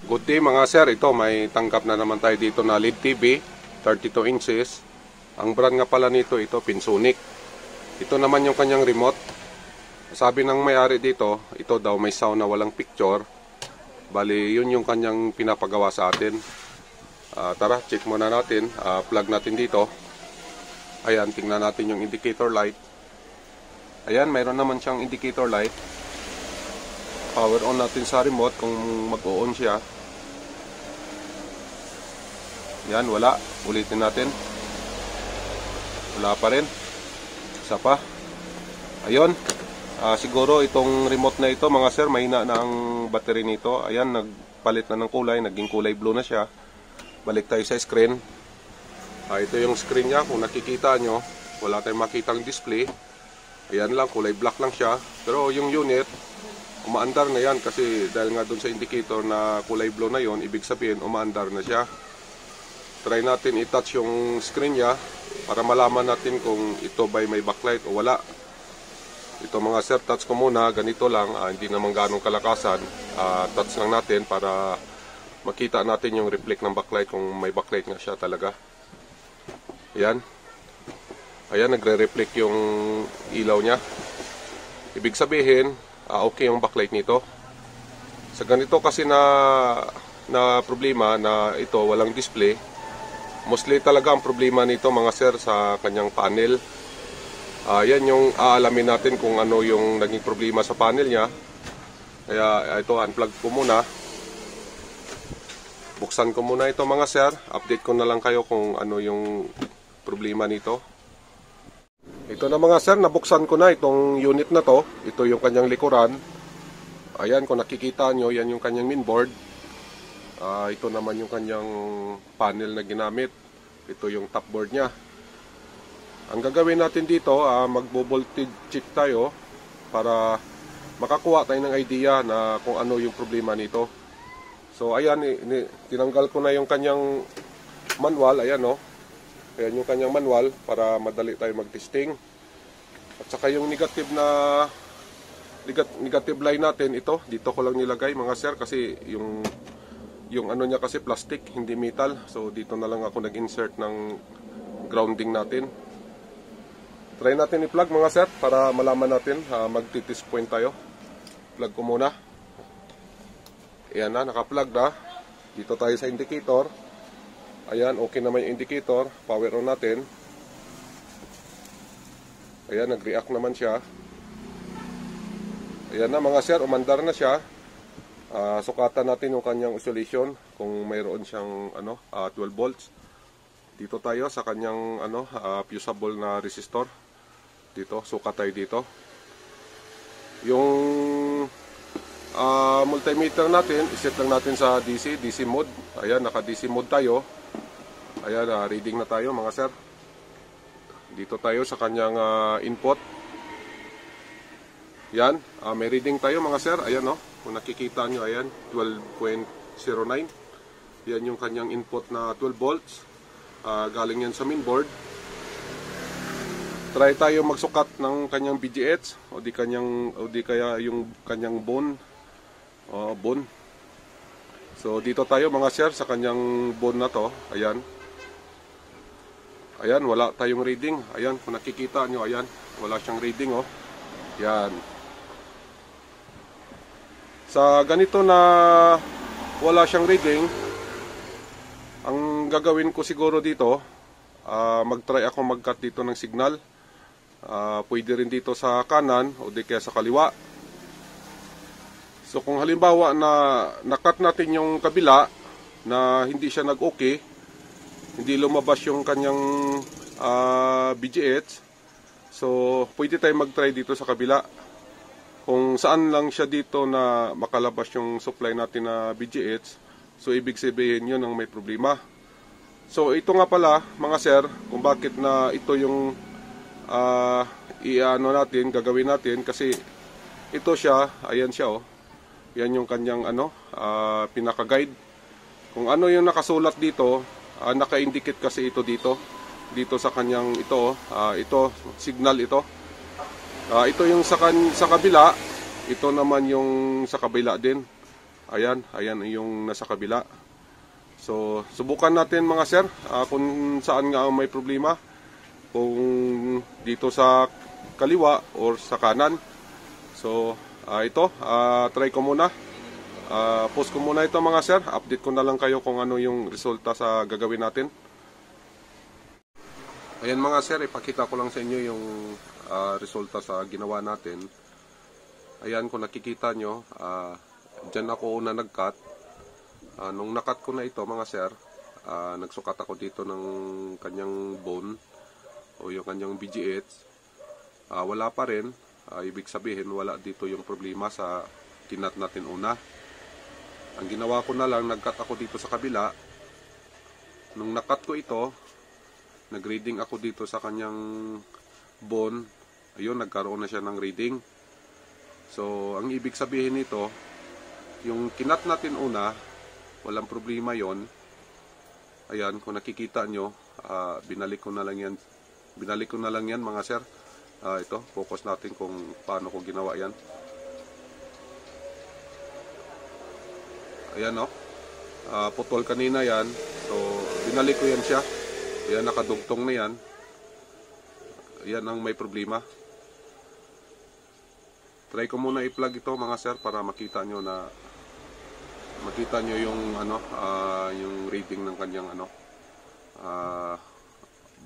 Good day mga sir, ito may tanggap na naman tayo dito na LED TV 32 inches. Ang brand nga pala nito, ito Pinsonic. Ito naman yung kanyang remote. Sabi ng may-ari dito, ito daw may sound na walang picture. Bali yun yung kanyang pinapagawa sa atin. Tara, check muna natin. Plug natin dito. Ayan, tingnan natin yung indicator light. Ayan, mayroon naman siyang indicator light. Power on natin sa remote kung mag-on siya. Yan, wala. Ulitin natin. Wala pa rin. Isa pa. Ayun. Siguro itong remote na ito mga sir, mahina na ang battery nito. Ayan, nagpalit na ng kulay. Naging kulay blue na siya. Balik tayo sa screen. Ito yung screen niya. Kung nakikita nyo, wala tayong makitang display. Ayan lang, kulay black lang siya. Pero yung unit, umaandar na yan kasi dahil nga dun sa indicator na kulay blue na yon, ibig sabihin umaandar na siya. Try natin i-touch yung screen niya para malaman natin kung ito ba may backlight o wala. Ito mga sir, touch ko muna, ganito lang, hindi naman ganong kalakasan. Touch lang natin para makita natin yung reflect ng backlight kung may backlight nga siya talaga. Ayan. Ayan, nagre-reflect yung ilaw niya. Ibig sabihin, okay yung backlight nito. Sa ganito kasi na problema na ito walang display, mostly talaga ang problema nito mga sir sa kanyang panel. Yan yung aalamin natin kung ano yung naging problema sa panel niya. Kaya ito, unplug ko muna. Buksan ko muna ito mga sir. Update ko na lang kayo kung ano yung problema nito. Ito na mga sir, nabuksan ko na itong unit na to. Ito yung kanyang likuran. Ayan, kung nakikita nyo, yan yung kanyang mainboard. Ito naman yung kanyang panel na ginamit. Ito yung top board nya. Ang gagawin natin dito, magbo-voltage check tayo para makakuha tayo ng idea na kung ano yung problema nito. So ayan, tinanggal ko na yung kanyang manual. Ayan o. Ayan yung kanyang manual para madali tayo mag-testing. At saka yung negative line natin, ito, dito ko lang nilagay mga sir kasi yung ano niya kasi plastic, hindi metal. So dito na lang ako nag-insert ng grounding natin. Try natin i-plug mga sir para malaman natin, magti-test point tayo. Plug ko muna. Ayan na, naka-plug na. Dito tayo sa indicator. Ayan, okay naman yung indicator. Power on natin. Ayan, nag-react naman siya. Ayan na mga sir, umandar na siya. Sukatan natin yung kanyang isolation kung mayroon siyang 12 volts. Dito tayo sa kanyang fusible na resistor. Dito, sukat tayo dito. Yung multimeter natin, iset lang natin sa DC mode. Ayan, naka DC mode tayo. Ayan, reading na tayo mga sir. Dito tayo sa kanyang input. Yan, may reading tayo mga sir. Ayan kung nakikita nyo, ayan, 12.09. Yan yung kanyang input na 12 volts. Galing yan sa mainboard. Try tayo magsukat ng kanyang BGH o di kaya yung kanyang bone. Bone. So dito tayo mga sir sa kanyang bone na to. Ayan. Ayan, wala tayong reading. Ayan, kung nakikita nyo, ayan, wala siyang reading Yan. Sa ganito na wala siyang reading, ang gagawin ko siguro dito, mag-try ako mag-cut dito ng signal. Pwede rin dito sa kanan o di kaya sa kaliwa. So kung halimbawa na nakat natin yung kabila na hindi siya nag-okay, hindi lumabas yung kanyang BGH, so pwede tayo mag-try dito sa kabila. Kung saan lang siya dito na makalabas yung supply natin na BGH, so ibig sabihin yun ang may problema. So ito nga pala mga sir, kung bakit na ito yung gagawin natin kasi ito siya, ayan siya yan yung kanyang pinaka-guide. Kung ano yung nakasulat dito, naka-indicate kasi ito dito sa kanyang ito signal ito. Ito yung sa kabila, ito naman yung sa kabila din. Ayan, ayan yung nasa kabila. So, subukan natin mga sir kung saan nga may problema. Kung dito sa kaliwa or sa kanan. So, ito, try ko muna. Post ko muna ito mga sir. Update ko na lang kayo kung ano yung resulta sa gagawin natin. Ayan mga sir, ipakita ko lang sa inyo yung resulta sa ginawa natin. Ayan, kung nakikita nyo, dyan ako una nag-cut. Nung nakat ko na ito mga sir, nagsukat ako dito ng kanyang bone o yung kanyang BGH. Wala pa rin, ibig sabihin wala dito yung problema sa kinat natin una. Ang ginawa ko na lang, nag-cut ako dito sa kabila. Nung nakat ko ito, nag-reading ako dito sa kanyang bone. Ayun, nagkaroon na siya ng reading. So, ang ibig sabihin nito, yung kinat natin una, walang problema yon. Ayan, kung nakikita nyo, binalik ko na lang yan. Binalik ko na lang yan mga sir. Ito, focus natin kung paano ko ginawa yan. Ayan o. Putol kanina yan. So, binalik ko yan siya. Ayan, nakadugtong na yan. Ayan ang may problema. Try ko muna i-plug ito mga sir para makita nyo yung yung reading ng kanyang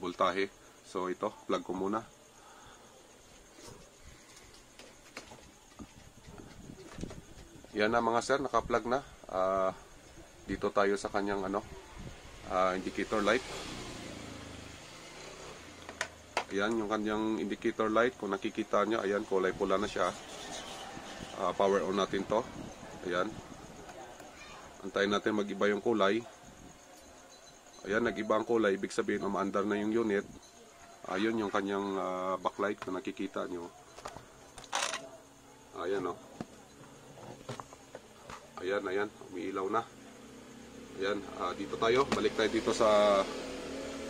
voltahe. So ito, plug ko muna. Yan na mga sir, naka-plug na. Dito tayo sa kanyang indicator light. Ayan yung kanyang indicator light. Kung nakikita nyo, ayan, kulay pula na siya. Power on natin to. Ayan. Antayin natin mag-iba yung kulay. Ayan, nag-iba ang kulay. Ibig sabihin, umaandar na yung unit. Ayun yung kanyang backlight na nakikita nyo. Ayan o. Ayan, ayan. Umiilaw na. Ayan, dito tayo. Balik tayo dito sa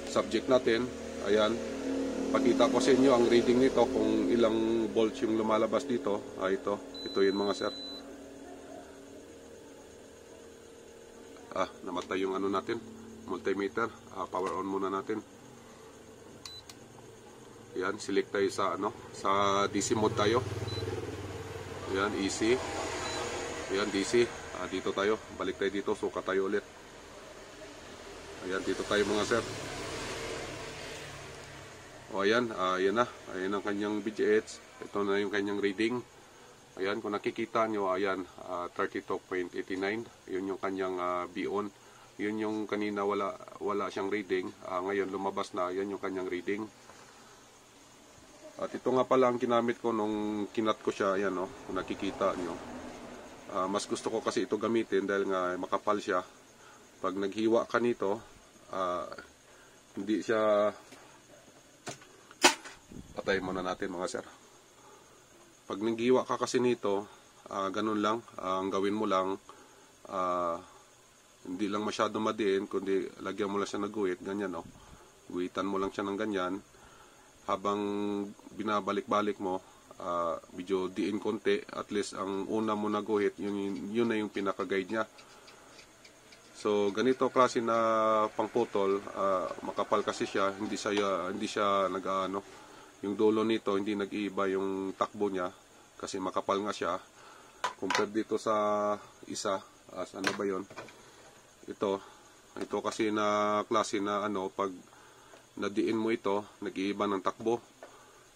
subject natin. Ayan. Pakita ko sa inyo ang reading nito kung ilang volts yung lumalabas dito. Ito yun mga sir. Namatay yung natin, multimeter. Power on muna natin. Ayan, select tayo sa sa DC mode tayo. Ayan, AC. Ayan, DC. Dito tayo, balik tayo dito, suka tayo ulit. Ayan, dito tayo mga sir. O ayan, ayan na. Ayan ang kanyang BGH. Ito na yung kanyang reading. Ayan, kung nakikita nyo, ayan, 32.89. Yun yung kanyang B-on. Yun yung kanina wala siyang reading. Ngayon lumabas na, yan yung kanyang reading. At ito nga pala ang ginamit ko nung kinat ko siya. Ayan o, kung nakikita nyo. Mas gusto ko kasi ito gamitin dahil nga makapal siya. Pag naghiwa ka nito, hindi siya... Patayin muna natin mga sir. Pag nanggiwa ka kasi nito, ganun lang, ang gawin mo lang, hindi lang masyado madiin, kundi lagyan mo lang siya ng guhit, ganyan o. Guhitan mo lang siya ng ganyan. Habang binabalik-balik mo, medyo diin konti, at least ang una mo na guhit, yun na yung pinaka-guide niya. So ganito klase na pangputol, makapal kasi siya, hindi siya yung dulo nito hindi nag-iiba yung takbo niya kasi makapal nga siya. Compared dito sa isa, ano ba yon? Ito kasi na klase na pag nadiin mo ito, nag-iiba ng takbo.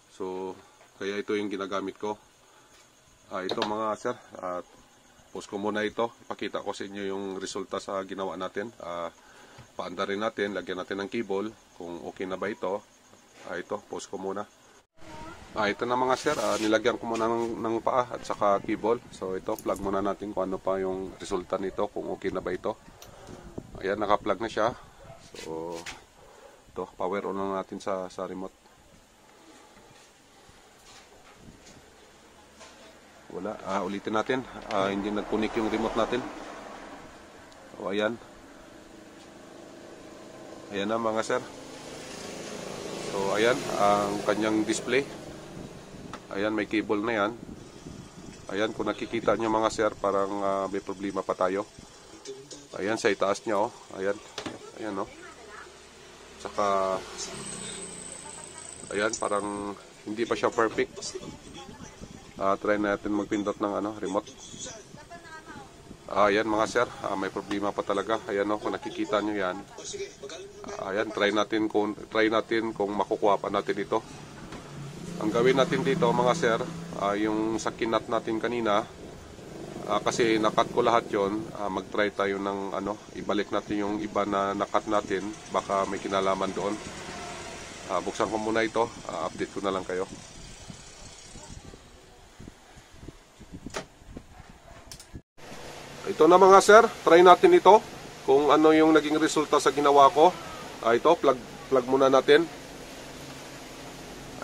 So kaya ito yung ginagamit ko. Ito mga sir, post ko muna ito. Pakita ko sa inyo yung resulta sa ginawa natin. Paandarin natin, lagyan natin ng cable kung okay na ba ito. Ito, post ko muna. Ito na mga sir, nilagyan ko muna ng paa at saka cable. So ito, plug muna natin kung ano pa yung resulta nito, kung okay na ba ito. Ayan, naka-plug na siya. So ito, power on na natin sa remote. Wala, ulitin natin. Hindi nagpunik yung remote natin. So ayan. Ayan na mga sir. So ayan ang kanyang display. Ayan, may cable na yan. Ayan, kung nakikita nyo mga sir, parang may problema pa tayo. Ayan, sa itaas niya, oh. Ayan. Ayan, oh. Saka, ayan, parang hindi pa siya perfect. Try natin magpindot ng remote. Ayan mga sir, may problema pa talaga. Ayan, oh, kung nakikita nyo yan. Ayan, try natin kung makukuha pa natin ito. Ang gawin natin dito mga sir, yung sa kinat natin kanina, kasi nakat ko lahat yon, mag-try tayo ng ibalik natin yung iba na nakat natin, baka may kinalaman doon. Buksan ko muna ito, update ko na lang kayo. Ito na mga sir, try natin ito kung ano yung naging resulta sa ginawa ko. Ito, plug muna natin.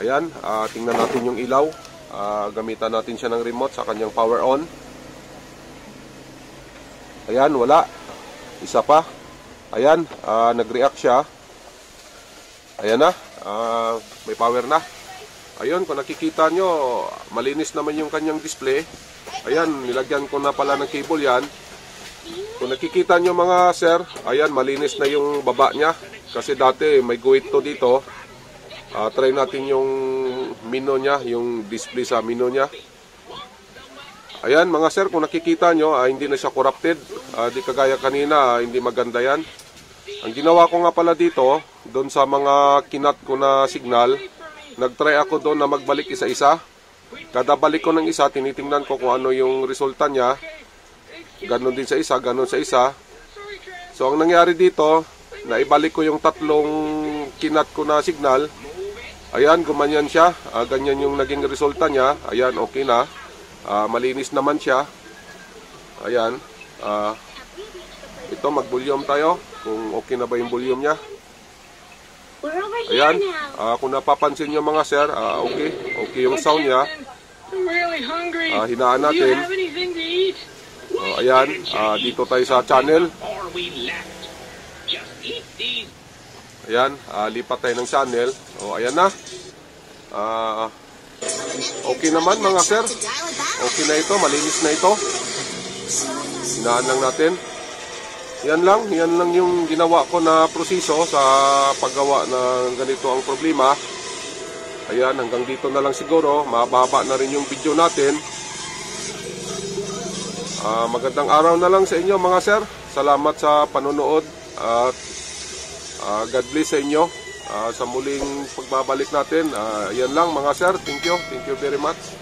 Ayan, tingnan natin yung ilaw. Gamitan natin siya ng remote sa kanyang power on. Ayan, wala. Isa pa. Ayan, nag-react siya. Ayan na, may power na. Ayun, kung nakikita nyo, malinis naman yung kanyang display. Ayan, nilagyan ko na pala ng cable yan. Kung nakikita nyo mga sir, ayan, malinis na yung baba niya. Kasi dati may guhit to dito. Try natin yung menu niya, yung display sa menu niya. Ayan mga sir, kung nakikita nyo, hindi na siya corrupted. Di kagaya kanina, hindi maganda yan. Ang ginawa ko nga pala dito, doon sa mga kinat ko na signal, nag-try ako doon na magbalik isa-isa. Kada balik ko ng isa, tinitingnan ko kung ano yung resulta niya. Ganon din sa isa, ganon sa isa. So ang nangyari dito, naibalik ko yung tatlong kinat ko na signal. Ayan, gumanyan siya. Ganyan yung naging resulta niya. Ayan, okay na. Malinis naman siya. Ayan. Ito, mag-volume tayo. Kung okay na ba yung volume niya. Ayan, kung napapansin nyo mga sir, okay yung sound niya. Hinaan natin. Ayan, dito tayo sa channel. Ayan, lipat tayo ng channel. Ayan na. Okay naman mga sir. Okay na ito, malinis na ito. Hinaan lang natin. Yan lang yung ginawa ko na proseso sa paggawa ng ganito ang problema. Ayan, hanggang dito na lang siguro. Mababa na rin yung video natin. Magandang araw na lang sa inyo mga sir. Salamat sa panonood at God bless sa inyo sa muling pagbabalik natin. Yan lang mga sir. Thank you very much.